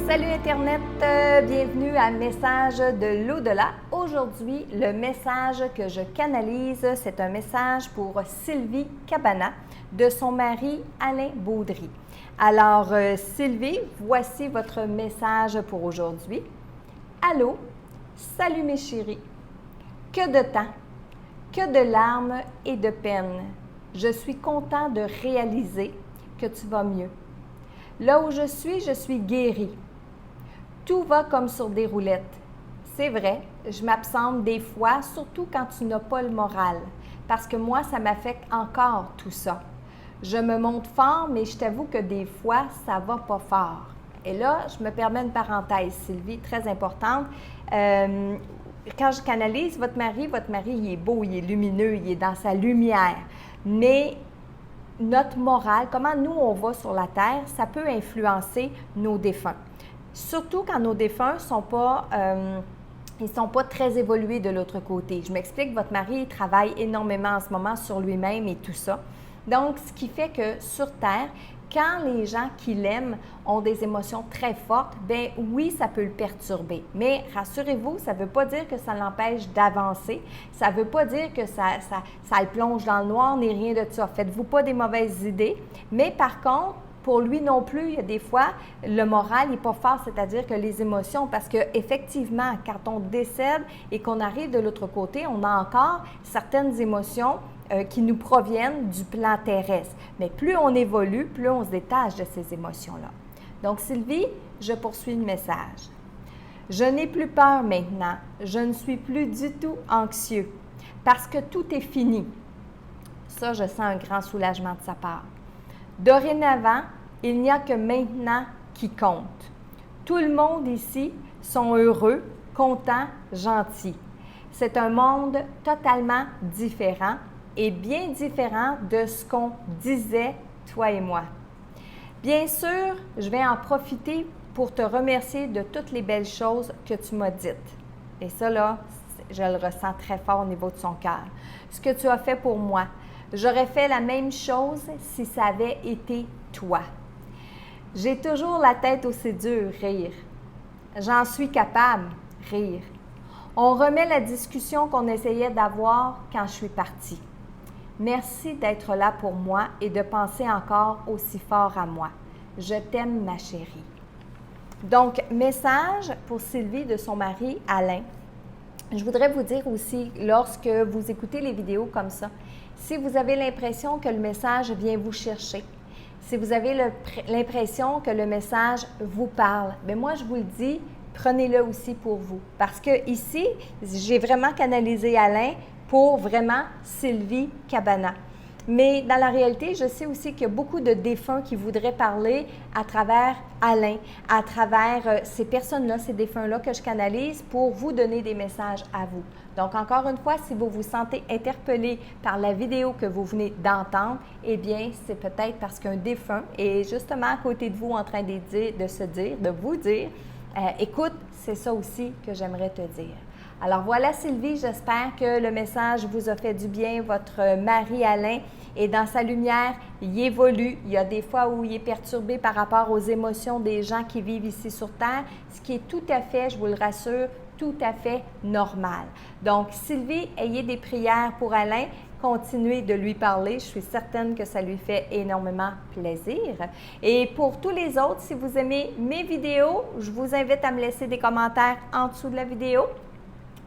Salut Internet, bienvenue à Message de l'au-delà. Aujourd'hui, le message que je canalise, c'est un message pour Sylvie Cabana de son mari Alain Baudry. Alors Sylvie, voici votre message pour aujourd'hui. Allô, salut mes chéris, que de temps, que de larmes et de peine. Je suis content de réaliser que tu vas mieux. Là où je suis guérie. Tout va comme sur des roulettes. C'est vrai, je m'absente des fois, surtout quand tu n'as pas le moral, parce que moi, ça m'affecte encore tout ça. Je me montre fort, mais je t'avoue que des fois, ça va pas fort. Et là, je me permets une parenthèse, Sylvie, très importante. Quand je canalise votre mari, il est beau, il est lumineux, il est dans sa lumière. Mais notre morale, comment nous on va sur la terre, ça peut influencer nos défunts. Surtout quand nos défunts ne sont pas très évolués de l'autre côté. Je m'explique, votre mari il travaille énormément en ce moment sur lui-même et tout ça. Donc, ce qui fait que sur Terre, quand les gens qui l'aiment ont des émotions très fortes, bien oui, ça peut le perturber. Mais rassurez-vous, ça ne veut pas dire que ça l'empêche d'avancer. Ça ne veut pas dire que ça le plonge dans le noir, ni rien de ça. Faites-vous pas des mauvaises idées. Mais par contre, pour lui non plus, il y a des fois, le moral n'est pas fort, c'est-à-dire que les émotions, parce qu'effectivement, quand on décède et qu'on arrive de l'autre côté, on a encore certaines émotions qui nous proviennent du plan terrestre. Mais plus on évolue, plus on se détache de ces émotions-là. Donc, Sylvie, je poursuis le message. Je n'ai plus peur maintenant. Je ne suis plus du tout anxieux parce que tout est fini. Ça, je sens un grand soulagement de sa part. Dorénavant, il n'y a que maintenant qui compte. Tout le monde ici sont heureux, contents, gentils. C'est un monde totalement différent et bien différent de ce qu'on disait, toi et moi. Bien sûr, je vais en profiter pour te remercier de toutes les belles choses que tu m'as dites. Et ça, là, je le ressens très fort au niveau de son cœur. Ce que tu as fait pour moi. J'aurais fait la même chose si ça avait été toi. J'ai toujours la tête aussi dure, rire. J'en suis capable, rire. On remet la discussion qu'on essayait d'avoir quand je suis partie. Merci d'être là pour moi et de penser encore aussi fort à moi. Je t'aime, ma chérie. Donc, message pour Sylvie de son mari, Alain. Je voudrais vous dire aussi, lorsque vous écoutez les vidéos comme ça, si vous avez l'impression que le message vient vous chercher, si vous avez l'impression que le message vous parle, bien moi, je vous le dis, prenez-le aussi pour vous. Parce que ici, j'ai vraiment canalisé Alain pour vraiment Sylvie Cabana. Mais dans la réalité, je sais aussi qu'il y a beaucoup de défunts qui voudraient parler à travers Alain, à travers ces personnes-là, ces défunts-là que je canalise pour vous donner des messages à vous. Donc, encore une fois, si vous vous sentez interpellé par la vidéo que vous venez d'entendre, eh bien, c'est peut-être parce qu'un défunt est justement à côté de vous en train de vous dire, écoute, c'est ça aussi que j'aimerais te dire. Alors voilà Sylvie, j'espère que le message vous a fait du bien. Votre mari Alain est dans sa lumière, il évolue. Il y a des fois où il est perturbé par rapport aux émotions des gens qui vivent ici sur Terre, ce qui est tout à fait, je vous le rassure, tout à fait normal. Donc Sylvie, ayez des prières pour Alain. Continuez de lui parler. Je suis certaine que ça lui fait énormément plaisir. Et pour tous les autres, si vous aimez mes vidéos, je vous invite à me laisser des commentaires en dessous de la vidéo.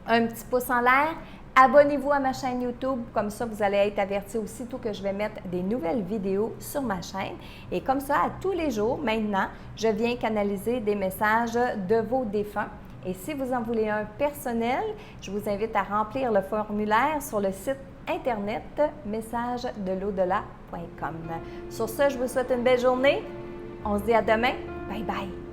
Un petit pouce en l'air. Abonnez-vous à ma chaîne YouTube, comme ça vous allez être averti aussitôt que je vais mettre des nouvelles vidéos sur ma chaîne. Et comme ça, à tous les jours, maintenant, je viens canaliser des messages de vos défunts. Et si vous en voulez un personnel, je vous invite à remplir le formulaire sur le site internet messagedelaudelà.com. Sur ce, je vous souhaite une belle journée. On se dit à demain. Bye bye!